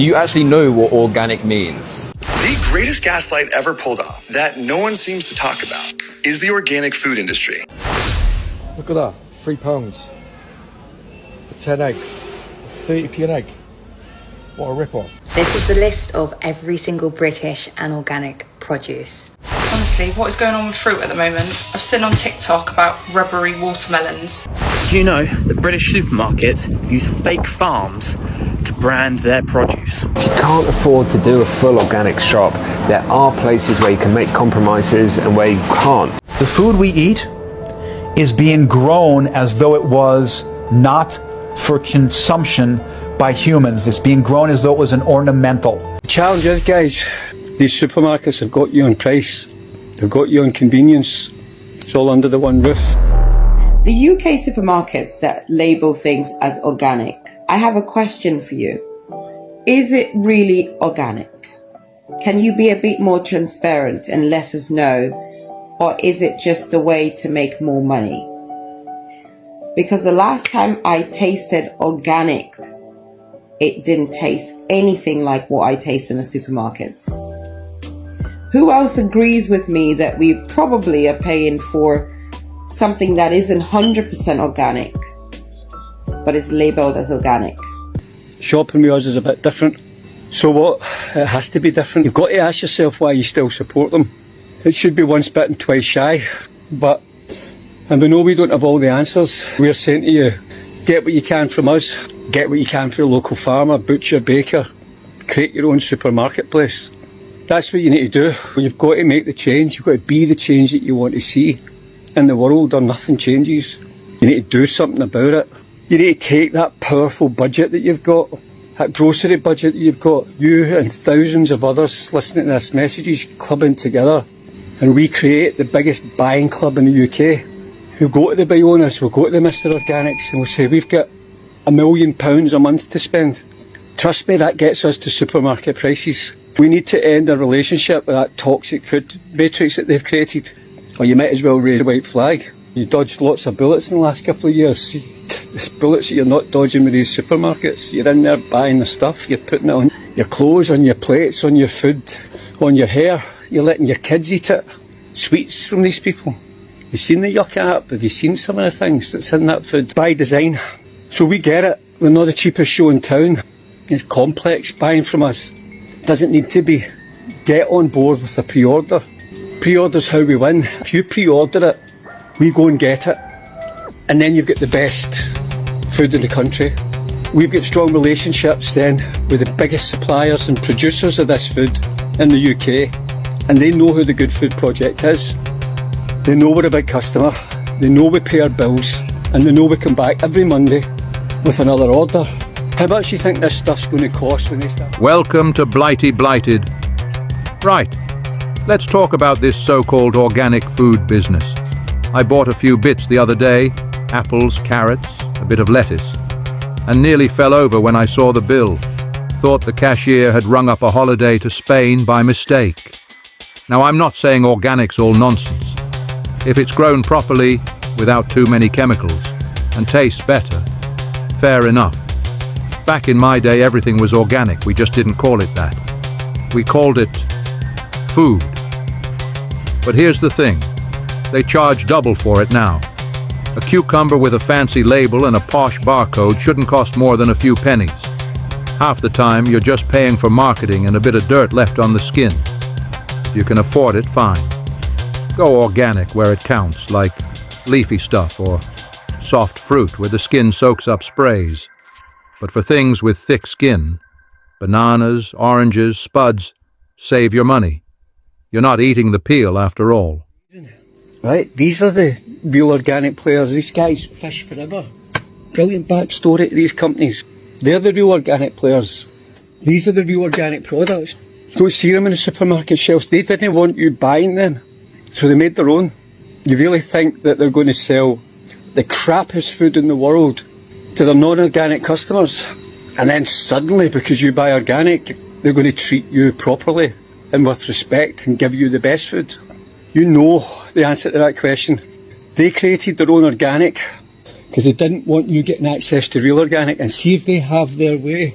Do you actually know what organic means? The greatest gaslight ever pulled off that no one seems to talk about is the organic food industry. Look at that, £3 for 10 eggs. It's 30p an egg. What a rip-off. This is the list of every single British and organic produce. Honestly, what is going on with fruit at the moment? I've seen on TikTok about rubbery watermelons. Do you know that British supermarkets use fake farms to brand their produce? If you can't afford to do a full organic shop, there are places where you can make compromises and where you can't. The food we eat is being grown as though it was not for consumption by humans. It's being grown as though it was an ornamental. The challenge is, guys, these supermarkets have got you on price. They've got you on convenience. It's all under the one roof. The UK supermarkets that label things as organic, I have a question for you. Is it really organic? Can you be a bit more transparent and let us know? Or is it just a way to make more money? Because the last time I tasted organic, it didn't taste anything like what I taste in the supermarkets. Who else agrees with me that we probably are paying for something that isn't 100% organic, but is labelled as organic? Shopping with us is a bit different. So what? It has to be different. You've got to ask yourself why you still support them. It should be once bitten, twice shy. And we know we don't have all the answers. We're saying to you, get what you can from us. Get what you can from a local farmer, butcher, baker. Create your own supermarket place. That's what you need to do. You've got to make the change. You've got to be the change that you want to see in the world, or nothing changes. You need to do something about it. You need to take that powerful budget that you've got, that grocery budget that you've got, you and thousands of others listening to this messages, clubbing together, and we create the biggest buying club in the UK. We'll go to the Bionas, we'll go to the Mr. Organics, and we'll say, we've got £1 million a month to spend. Trust me, that gets us to supermarket prices. We need to end our relationship with that toxic food matrix that they've created, or you might as well raise a white flag. You dodged lots of bullets in the last couple of years. There's bullets that you're not dodging with these supermarkets. You're in there buying the stuff, you're putting it on your clothes, on your plates, on your food, on your hair. You're letting your kids eat it. Sweets from these people. Have you seen the Yuck app? Have you seen some of the things that's in that food? By design. So we get it. We're not the cheapest show in town. It's complex buying from us. Doesn't need to be. Get on board with a pre-order. Pre-order's how we win. If you pre-order it, we go and get it. And then you've got the best food in the country. We've got strong relationships then with the biggest suppliers and producers of this food in the UK. And they know who the Good Food Project is. They know we're a big customer. They know we pay our bills. And they know we come back every Monday with another order. How much do you think this stuff's going to cost when they start? Welcome to Blighty Blighted. Right, let's talk about this so-called organic food business. I bought a few bits the other day, apples, carrots, a bit of lettuce, and nearly fell over when I saw the bill. Thought the cashier had rung up a holiday to Spain by mistake. Now, I'm not saying organic's all nonsense. If it's grown properly, without too many chemicals, and tastes better, fair enough. Back in my day, everything was organic. We just didn't call it that. We called it food. But here's the thing. They charge double for it now. A cucumber with a fancy label and a posh barcode shouldn't cost more than a few pennies. Half the time, you're just paying for marketing and a bit of dirt left on the skin. If you can afford it, fine. Go organic where it counts, like leafy stuff or soft fruit where the skin soaks up sprays. But for things with thick skin, bananas, oranges, spuds, save your money. You're not eating the peel after all. Right, these are the real organic players. These guys fish forever. Brilliant backstory to these companies. They're the real organic players. These are the real organic products. You don't see them in the supermarket shelves. They didn't want you buying them, so they made their own. You really think that they're going to sell the crappiest food in the world to their non-organic customers, and then suddenly, because you buy organic, they're going to treat you properly and with respect and give you the best food? You know the answer to that question. They created their own organic because they didn't want you getting access to real organic, and see if they have their way,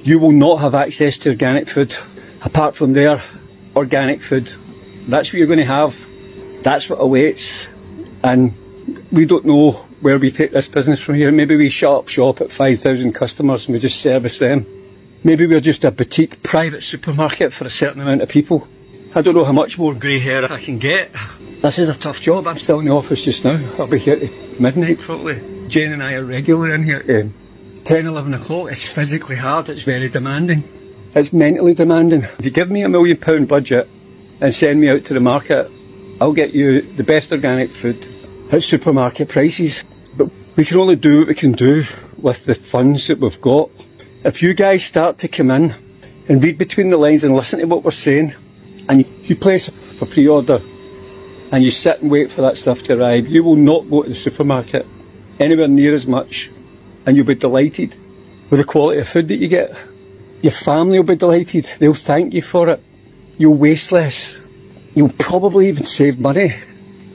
You will not have access to organic food apart from their organic food. That's what you're going to have. That's what awaits. And we don't know where we take this business from here. Maybe we shut up shop at 5,000 customers and we just service them. Maybe we're just a boutique private supermarket for a certain amount of people. I don't know how much more grey hair I can get. This is a tough job. I'm still in the office just now. I'll be here at midnight probably. Jane and I are regularly in here at 10, 11 o'clock. It's physically hard. It's very demanding. It's mentally demanding. If you give me £1 million budget and send me out to the market, I'll get you the best organic food at supermarket prices. But we can only do what we can do with the funds that we've got. If you guys start to come in and read between the lines and listen to what we're saying, and you place for pre-order and you sit and wait for that stuff to arrive, you will not go to the supermarket anywhere near as much, and you'll be delighted with the quality of food that you get. Your family will be delighted. They'll thank you for it. You'll waste less. You'll probably even save money.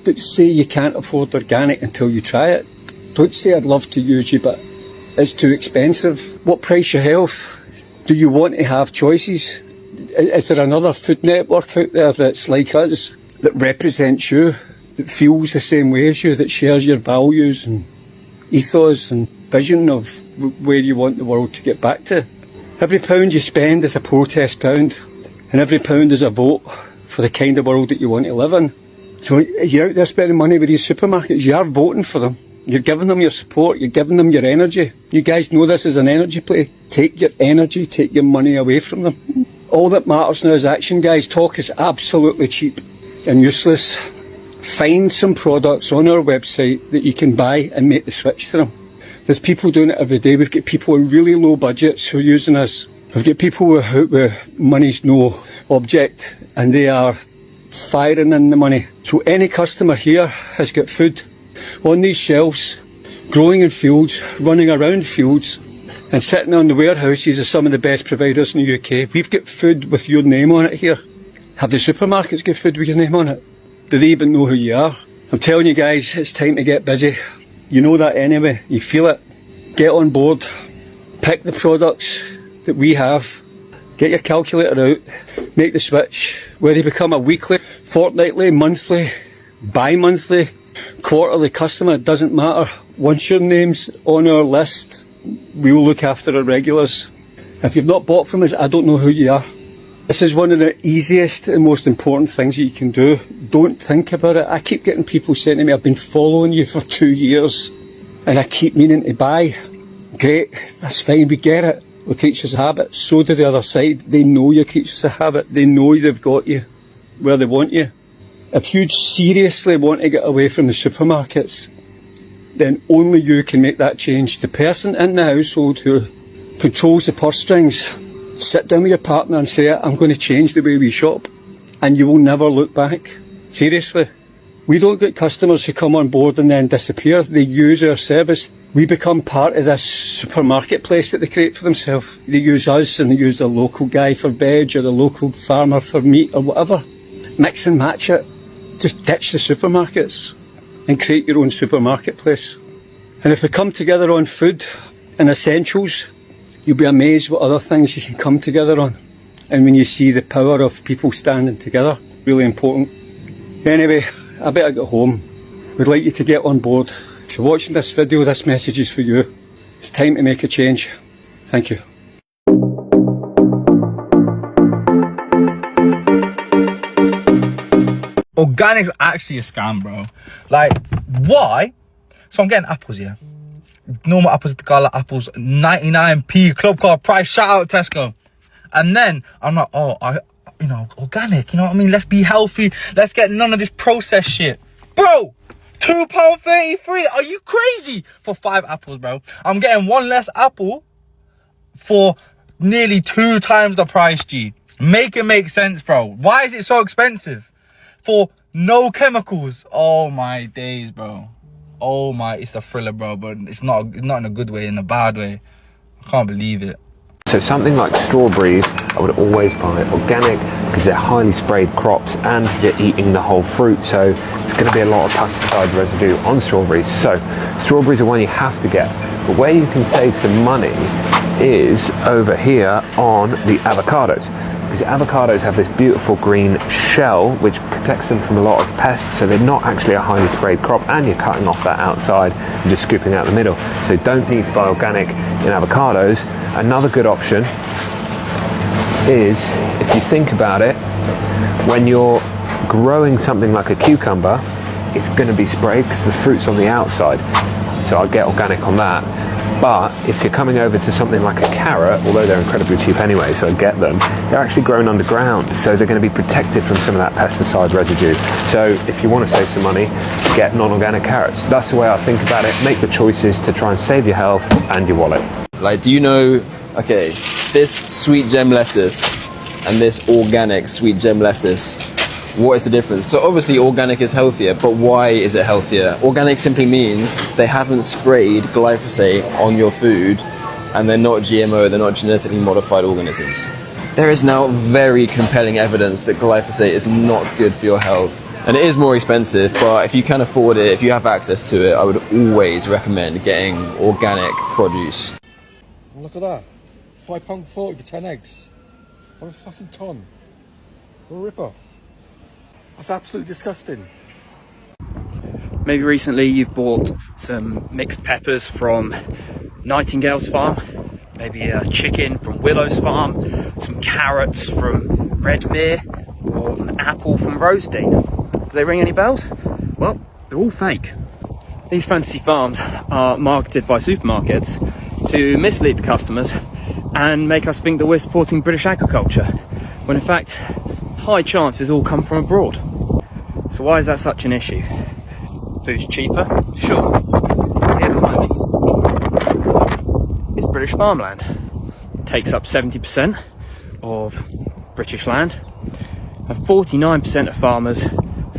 Don't say you can't afford organic until you try it. Don't say I'd love to use you but it's too expensive. What price your health? Do you want to have choices? Is there another food network out there that's like us, that represents you, that feels the same way as you, that shares your values and ethos and vision of where you want the world to get back to? Every pound you spend is a protest pound, and every pound is a vote for the kind of world that you want to live in. So you're out there spending money with these supermarkets, you are voting for them. You're giving them your support, you're giving them your energy. You guys know this is an energy play. Take your energy, take your money away from them. All that matters now is action, guys. Talk is absolutely cheap and useless. Find some products on our website that you can buy and make the switch to them. There's people doing it every day. We've got people with really low budgets who are using us. We've got people where money's no object and they are firing in the money. So any customer here has got food on these shelves, growing in fields, running around fields, and sitting on the warehouses of some of the best providers in the UK. We've got food with your name on it here. Have the supermarkets got food with your name on it? Do they even know who you are? I'm telling you guys, it's time to get busy. You know that anyway, you feel it. Get on board, pick the products that we have, get your calculator out, make the switch, whether you become a weekly, fortnightly, monthly, bi-monthly, quarterly customer, it doesn't matter. Once your name's on our list, we will look after our regulars. If you've not bought from us, I don't know who you are. This is one of the easiest and most important things that you can do. Don't think about it. I keep getting people saying to me, I've been following you for 2 years and I keep meaning to buy. Great, that's fine, we get it. We're creatures of habit. So do the other side. They know you're creatures of habit. They know they've got you where they want you. If you seriously want to get away from the supermarkets, then only you can make that change. The person in the household who controls the purse strings, sit down with your partner and say, I'm going to change the way we shop, and you will never look back. Seriously. We don't get customers who come on board and then disappear. They use our service. We become part of this supermarket place that they create for themselves. They use us and they use the local guy for veg or the local farmer for meat or whatever. Mix and match it. Just ditch the supermarkets and create your own supermarket place. And if we come together on food and essentials, you'll be amazed what other things you can come together on. And when you see the power of people standing together, really important. Anyway, I better get home. We'd like you to get on board. If you're watching this video, this message is for you. It's time to make a change. Thank you. Organic's actually a scam, bro. Like, why? So I'm getting apples here. Normal apples, the Gala apples, 99p club card price. Shout out Tesco. And then I'm like, oh, you know, organic. You know what I mean? Let's be healthy. Let's get none of this processed shit, bro. £2.33. Are you crazy? For 5 apples, bro. I'm getting one less apple for nearly 2 times the price, G. Make it make sense, bro. Why is it so expensive? For no chemicals. Oh my days, bro. Oh my, it's a thriller, bro, but it's not in a good way, in a bad way. I can't believe it. So something like strawberries, I would always buy organic because they're highly sprayed crops and you're eating the whole fruit. So there's going to be a lot of pesticide residue on strawberries. So strawberries are one you have to get. But where you can save some money is over here on the avocados. Because avocados have this beautiful green shell which protects them from a lot of pests, so they're not actually a highly sprayed crop, and you're cutting off that outside and just scooping out the middle. So you don't need to buy organic in avocados. Another good option is, if you think about it, when you're growing something like a cucumber, it's going to be sprayed because the fruit's on the outside. So I'll get organic on that. But if you're coming over to something like a carrot, although they're incredibly cheap anyway, so I get them, they're actually grown underground, so they're going to be protected from some of that pesticide residue. So if you want to save some money, get non-organic carrots. That's the way I think about it. Make the choices to try and save your health and your wallet. Like, do you know, okay, this sweet gem lettuce and this organic sweet gem lettuce, what is the difference? So obviously organic is healthier, but why is it healthier? Organic simply means they haven't sprayed glyphosate on your food, and they're not GMO, they're not genetically modified organisms. There is now very compelling evidence that glyphosate is not good for your health. And it is more expensive, but if you can afford it, if you have access to it, I would always recommend getting organic produce. Look at that. £5.40 for 10 eggs. What a fucking con. What a rip-off. That's absolutely disgusting. Maybe recently you've bought some mixed peppers from Nightingale's farm, maybe a chicken from Willow's farm, some carrots from Redmere, or an apple from Rosedale. Do they ring any bells? Well, they're all fake. These fantasy farms are marketed by supermarkets to mislead the customers and make us think that we're supporting British agriculture, when in fact high chances all come from abroad. So why is that such an issue? Food's cheaper? Sure. Here behind me is British farmland. It takes up 70% of British land, and 49% of farmers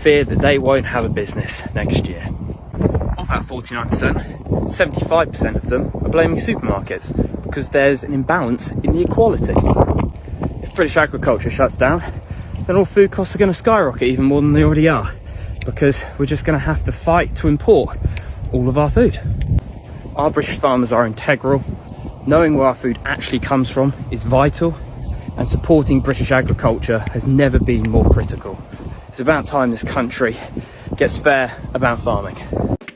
fear that they won't have a business next year. Of that 49%, 75% of them are blaming supermarkets because there's an imbalance in the equality. If British agriculture shuts down, then all food costs are going to skyrocket even more than they already are, because we're just going to have to fight to import all of our food. Our British farmers are integral. Knowing where our food actually comes from is vital, and supporting British agriculture has never been more critical. It's about time this country gets fair about farming.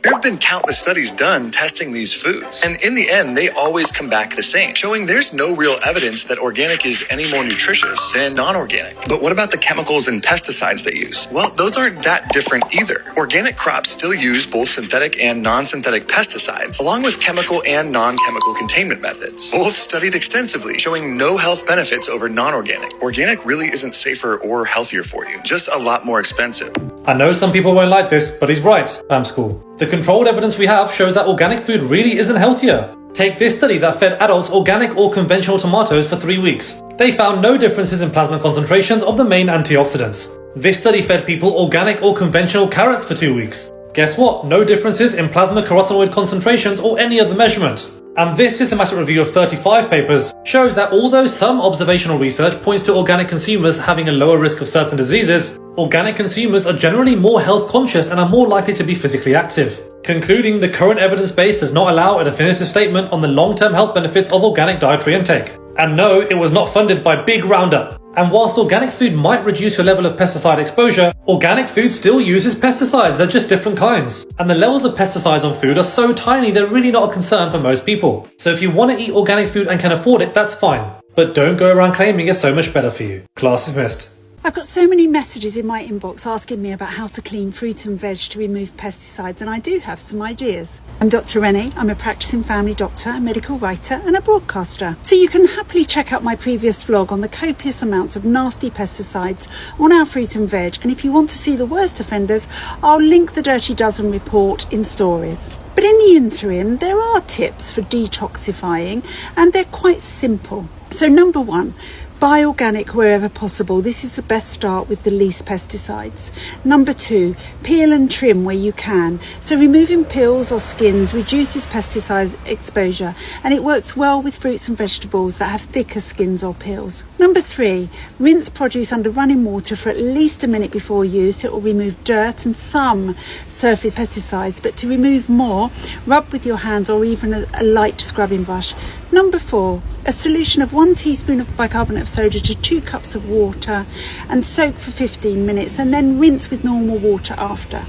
There have been countless studies done testing these foods, and in the end, they always come back the same, showing there's no real evidence that organic is any more nutritious than non-organic. But what about the chemicals and pesticides they use? Well, those aren't that different either. Organic crops still use both synthetic and non-synthetic pesticides, along with chemical and non-chemical containment methods, both studied extensively, showing no health benefits over non-organic. Organic really isn't safer or healthier for you, just a lot more expensive. I know some people won't like this, but he's right, school. The controlled evidence we have shows that organic food really isn't healthier. Take this study that fed adults organic or conventional tomatoes for 3 weeks. They found no differences in plasma concentrations of the main antioxidants. This study fed people organic or conventional carrots for 2 weeks. Guess what? No differences in plasma carotenoid concentrations or any other measurement. And this systematic review of 35 papers shows that although some observational research points to organic consumers having a lower risk of certain diseases, organic consumers are generally more health conscious and are more likely to be physically active. Concluding, the current evidence base does not allow a definitive statement on the long-term health benefits of organic dietary intake. And no, it was not funded by Big Roundup. And whilst organic food might reduce your level of pesticide exposure, organic food still uses pesticides, they're just different kinds. And the levels of pesticides on food are so tiny they're really not a concern for most people. So if you want to eat organic food and can afford it, that's fine. But don't go around claiming it's so much better for you. Class dismissed. I've got so many messages in my inbox asking me about how to clean fruit and veg to remove pesticides, and I do have some ideas. I'm Dr. Rennie. I'm a practicing family doctor, a medical writer and a broadcaster. So you can happily check out my previous vlog on the copious amounts of nasty pesticides on our fruit and veg, and if you want to see the worst offenders, I'll link the Dirty Dozen report in stories. But in the interim, there are tips for detoxifying, and they're quite simple. So number one, Buy organic wherever possible. This is the best start with the least pesticides. Number 2, peel and trim where you can. So removing peels or skins reduces pesticide exposure, and it works well with fruits and vegetables that have thicker skins or peels. Number 3, rinse produce under running water for at least a minute before use. It will remove dirt and some surface pesticides, but to remove more, rub with your hands or even a light scrubbing brush. Number 4, a solution of 1 teaspoon of bicarbonate of soda to 2 cups of water and soak for 15 minutes and then rinse with normal water after.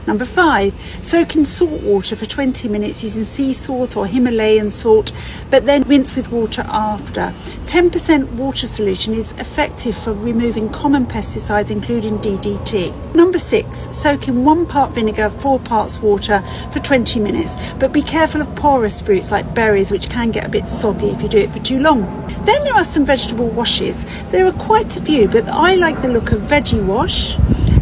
Number 5, soak in salt water for 20 minutes using sea salt or Himalayan salt, but then rinse with water after. 10% water solution is effective for removing common pesticides, including DDT. Number 6, soak in 1 part vinegar, 4 parts water for 20 minutes, but be careful of porous fruits like berries, which can get a bit soggy if you do it for too long. Then there are some vegetable washes. There are quite a few, but I like the look of Veggie Wash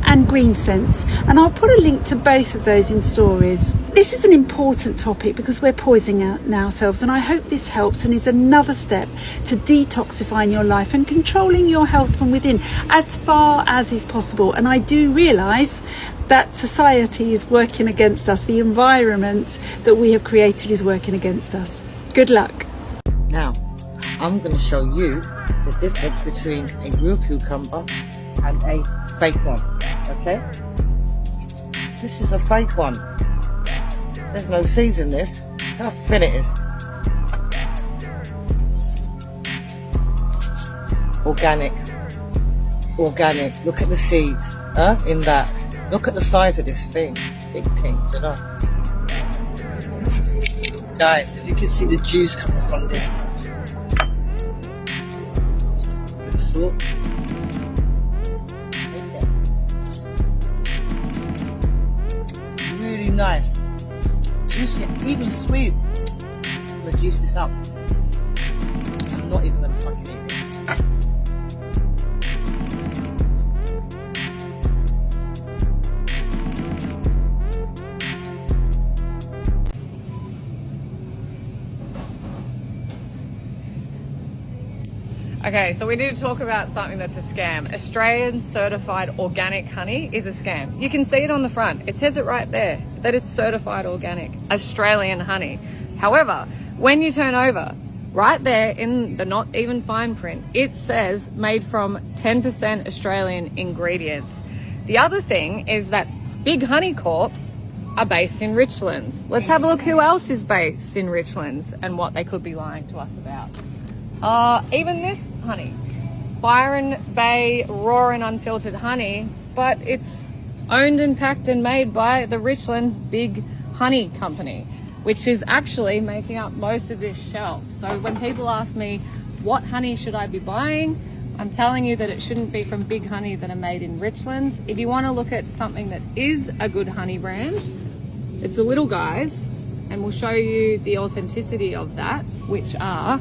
and Green Sense, and I'll put a link to both of those in stories. This is an important topic because we're poisoning ourselves, and I hope this helps and is another step to detoxifying your life and controlling your health from within as far as is possible. And I do realise that society is working against us. The environment that we have created is working against us. Good luck. Now, I'm going to show you the difference between a real cucumber and a fake one, okay? This is a fake one. There's no seeds in this. How thin it is. Organic. Organic. Look at the seeds, in that. Look at the size of this thing. Big thing, you know? Guys, if you can see the juice coming from this. Salt. Really nice. Juicy, even sweet. I'm gonna juice this up. I'm not even gonna fucking eat this. Okay, so we need to talk about something that's a scam. Australian certified organic honey is a scam. You can see it on the front. It says it right there, that it's certified organic Australian honey. However, when you turn over, right there in the not even fine print, it says made from 10% Australian ingredients. The other thing is that Big Honey Corps are based in Richlands. Let's have a look who else is based in Richlands and what they could be lying to us about. Even this honey, Byron Bay raw and unfiltered honey, but it's owned and packed and made by the Richlands Big Honey Company, which is actually making up most of this shelf. So when people ask me, what honey should I be buying? I'm telling you that it shouldn't be from Big Honey that are made in Richlands. If you want to look at something that is a good honey brand, it's the little guys, and we'll show you the authenticity of that, which are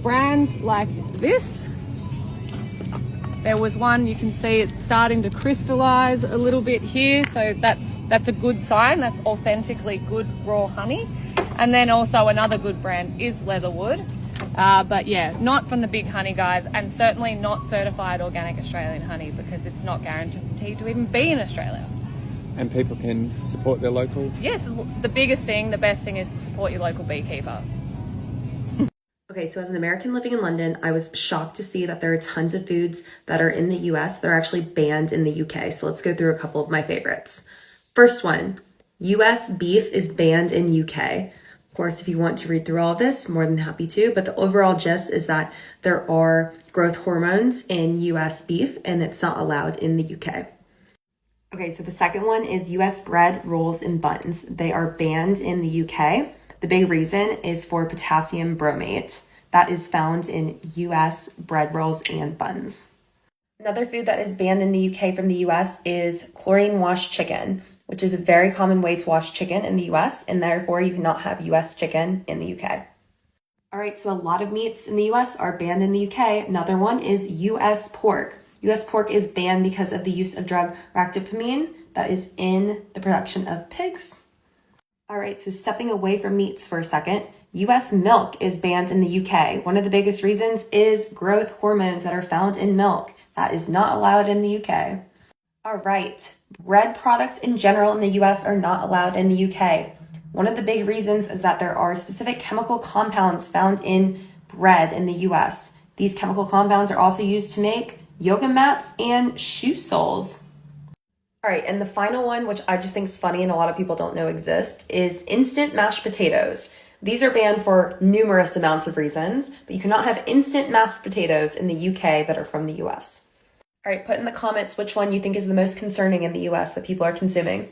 brands like this. There was one, you can see it's starting to crystallize a little bit here, so that's a good sign. That's authentically good raw honey. And then also another good brand is Leatherwood, but yeah, not from the Big Honey guys, and certainly not certified organic Australian honey, because it's not guaranteed to even be in Australia. And people can support their local? Yes, the biggest thing, the best thing is to support your local beekeeper. Okay, so as an American living in London, I was shocked to see that there are tons of foods that are in the US that are actually banned in the UK. So let's go through a couple of my favorites. First one, US beef is banned in UK. Of course, if you want to read through all of this, more than happy to, but the overall gist is that there are growth hormones in US beef and it's not allowed in the UK. Okay, so the second one is US bread, rolls, and buns. They are banned in the UK. The big reason is for potassium bromate that is found in US bread rolls and buns. Another food that is banned in the UK from the US is chlorine washed chicken, which is a very common way to wash chicken in the US, and therefore you cannot have US chicken in the UK. All right, so a lot of meats in the US are banned in the UK. Another one is US pork. US pork is banned because of the use of drug ractopamine that is in the production of pigs. All right, so stepping away from meats for a second, US milk is banned in the UK. One of the biggest reasons is growth hormones that are found in milk. That is not allowed in the UK. All right, bread products in general in the US are not allowed in the UK. One of the big reasons is that there are specific chemical compounds found in bread in the US. These chemical compounds are also used to make yoga mats and shoe soles. All right, and the final one, which I just think is funny and a lot of people don't know exist, is instant mashed potatoes. These are banned for numerous amounts of reasons, but you cannot have instant mashed potatoes in the UK that are from the US. All right, put in the comments which one you think is the most concerning in the US that people are consuming.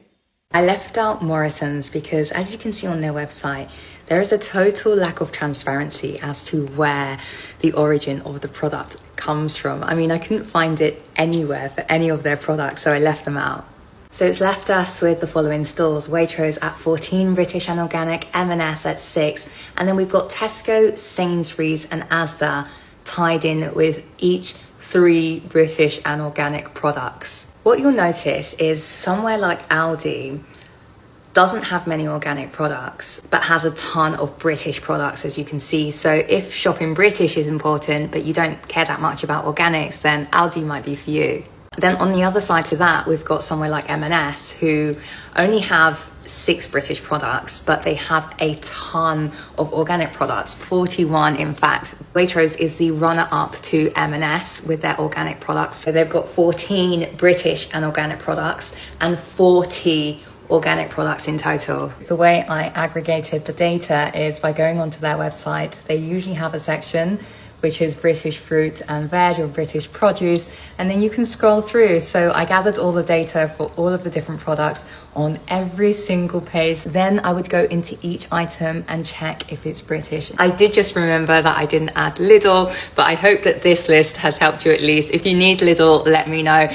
I left out Morrison's because, as you can see on their website, there is a total lack of transparency as to where the origin of the product comes from. I mean, I couldn't find it anywhere for any of their products, so I left them out. So it's left us with the following stores: Waitrose at 14, British and Organic, M&S at 6, and then we've got Tesco, Sainsbury's and Asda tied in with each 3 British and Organic products. What you'll notice is somewhere like Aldi doesn't have many organic products, but has a ton of British products, as you can see. So if shopping British is important, but you don't care that much about organics, then Aldi might be for you. Then on the other side to that, we've got somewhere like M&S, who only have 6 British products, but they have a ton of organic products, 41 in fact. Waitrose is the runner-up to M&S with their organic products. So they've got 14 British and organic products and 40 organic products in total. The way I aggregated the data is by going onto their website. They usually have a section which is British fruit and veg or British produce, and then you can scroll through. So I gathered all the data for all of the different products on every single page. Then I would go into each item and check if it's British. I did just remember that I didn't add Lidl, but I hope that this list has helped you at least. If you need Lidl, let me know.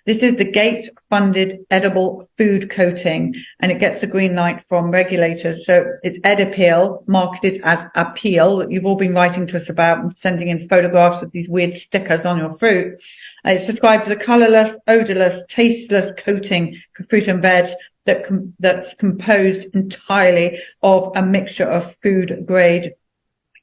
This is the Gates-funded edible food coating, and it gets the green light from regulators. So it's Edapeel, marketed as Appeal. You've all been writing to us about sending in photographs of these weird stickers on your fruit. It's described as a colourless, odourless, tasteless coating for fruit and veg that's composed entirely of a mixture of food-grade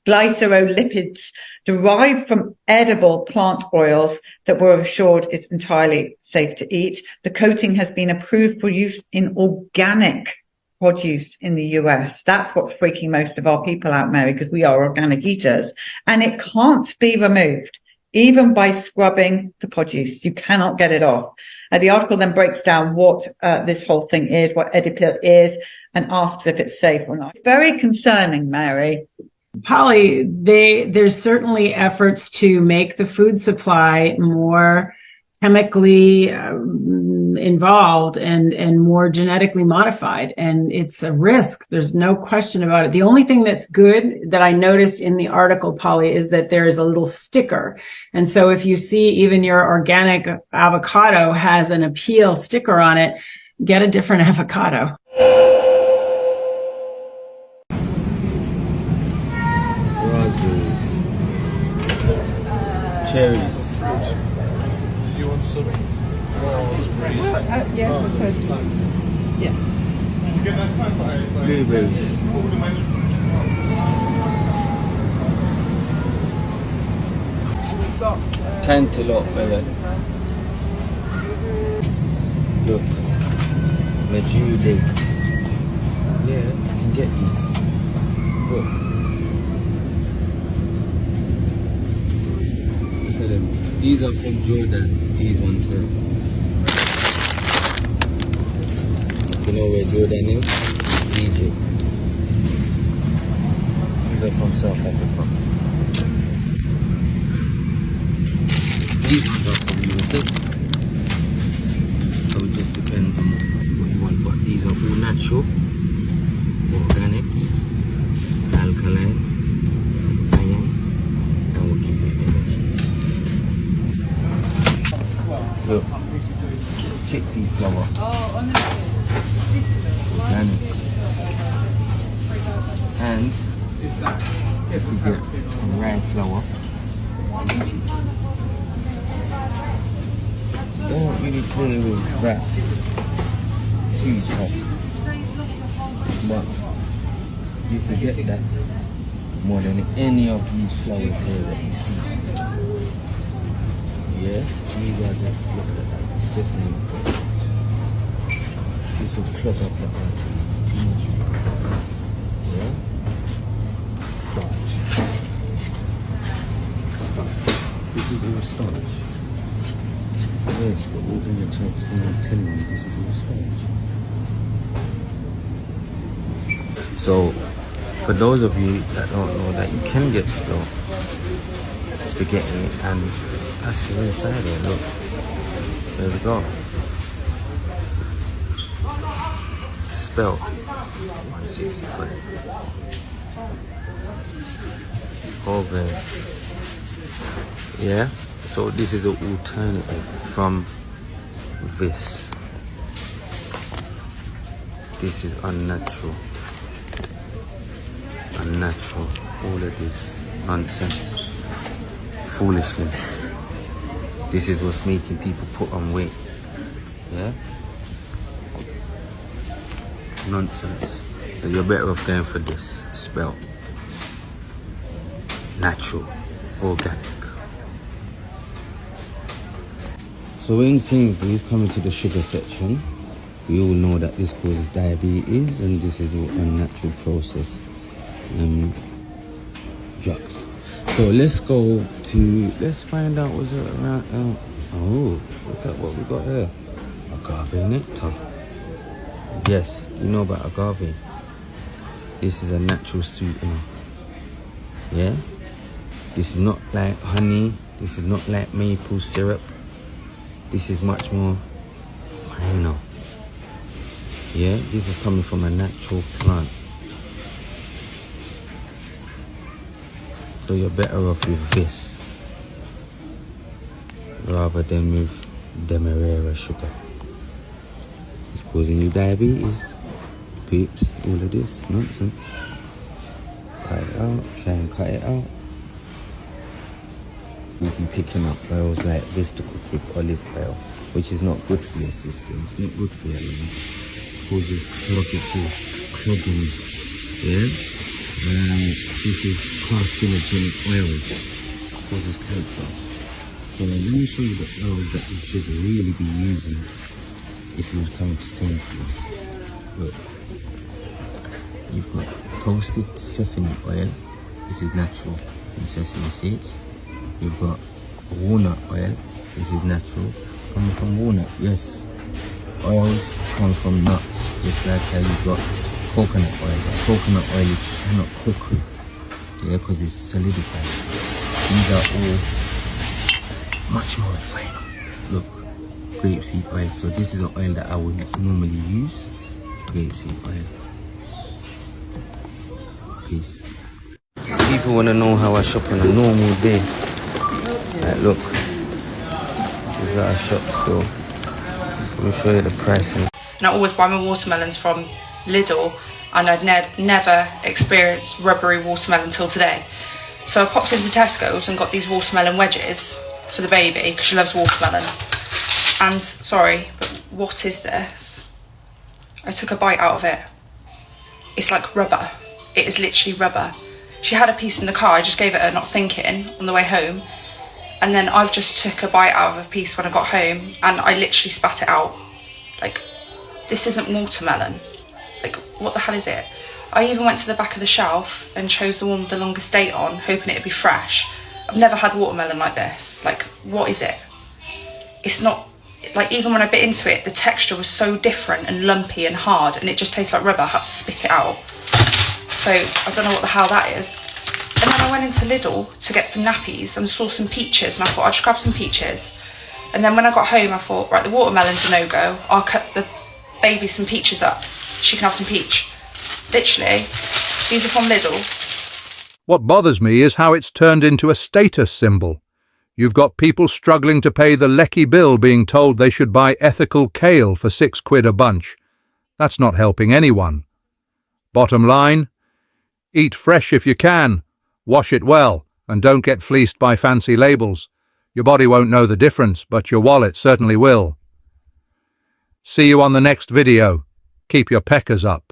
glycerolipids derived from edible plant oils that were assured is entirely safe to eat. The coating has been approved for use in organic produce in the US. That's what's freaking most of our people out, Mary, because we are organic eaters. And it can't be removed, even by scrubbing the produce. You cannot get it off. The article then breaks down what this whole thing is, what Edapeel is, and asks if it's safe or not. It's very concerning, Mary. Polly, there's certainly efforts to make the food supply more chemically involved and more genetically modified, and it's a risk. There's no question about it. The only thing that's good that I noticed in the article, Polly, is that there is a little sticker. And so if you see even your organic avocado has an Appeal sticker on it, get a different avocado. Cherries. Do you want some raspberries? Yes, of course. Yes. Blueberries. Cantaloupe, look, Majou dates. Yeah, you can get these. Look. These are from Jordan, these ones here. You know where Jordan is? Egypt. These are from South Africa. These ones are from USA. So it just depends on what you want. But these are all natural, organic, alkaline, iron, and will give you energy. Look, chickpea flour, organic, and you get rye flour. Don't really play with that too tough, but you can get that. more than any of these flowers here that you see. Yeah, these are just, look at that, specimens. This will clog up the arteries, too much flour. Yeah, starch. This is all starch. Yes, the organic transformer is telling me this is all starch. So, for those of you that don't know that you can get spaghetti and pasta inside it, look, there we go. Spelt 163. Over. Yeah, so this is an alternative from this. This is unnatural. Unnatural. All of this nonsense. Foolishness. This is what's making people put on weight. Yeah? Nonsense. So you're better off going for this. Spelt. Natural. Organic. So in Sainsbury's, coming to the sugar section, we all know that this causes diabetes and this is all unnatural processed drugs. So let's find out what's around. Oh, look at what we got here. Agave nectar. Yes, you know about agave. This is a natural sweetener. Yeah? This is not like honey. This is not like maple syrup. This is much more finer. Yeah, this is coming from a natural plant. So you're better off with this rather than with demerara sugar. It's causing you diabetes. Peeps, all of this nonsense. Cut it out, try and cut it out. We'll be picking up oils like this to cook with olive oil, which is not good for your system. It's not good for your lungs. Causes clogging. Yeah? This is carcinogenic oils. Causes cancer. So let me show you the oils that you should really be using if you come to Sainsbury's. Look. You've got toasted sesame oil. This is natural from sesame seeds. You've got walnut oil. This is natural. Coming from walnut, yes. Oils come from nuts. Just like how you've got coconut oil. Coconut oil you cannot cook with. Yeah, because it solidifies. These are all much more refined. Look, grapeseed oil. So this is an oil that I would normally use. Grapeseed oil. Peace. People want to know how I shop on a normal day. Like, look, this is our shop store. Let me show you the pricing. And I always buy my watermelons from Lidl, and I'd never experienced rubbery watermelon until today. So I popped into Tesco's and got these watermelon wedges for the baby because she loves watermelon. And sorry, but what is this? I took a bite out of it. It's like rubber. It is literally rubber. She had a piece in the car, I just gave it her not thinking on the way home. And then I've just took a bite out of a piece when I got home and I literally spat it out. Like, this isn't watermelon. Like, what the hell is it? I even went to the back of the shelf and chose the one with the longest date on, hoping it'd be fresh. I've never had watermelon like this. Like, what is it? It's not, like, even when I bit into it, the texture was so different and lumpy and hard and it just tastes like rubber. I had to spit it out. So I don't know what the hell that is. And then I went into Lidl to get some nappies and saw some peaches and I thought I'd just grab some peaches. And then when I got home I thought, right, the watermelon's a no-go. I'll cut the baby some peaches up. She can have some peach. Literally, these are from Lidl. What bothers me is how it's turned into a status symbol. You've got people struggling to pay the lecky bill being told they should buy ethical kale for £6 a bunch. That's not helping anyone. Bottom line, eat fresh if you can, wash it well, and don't get fleeced by fancy labels. Your body won't know the difference, but your wallet certainly will. See you on the next video. Keep your peckers up.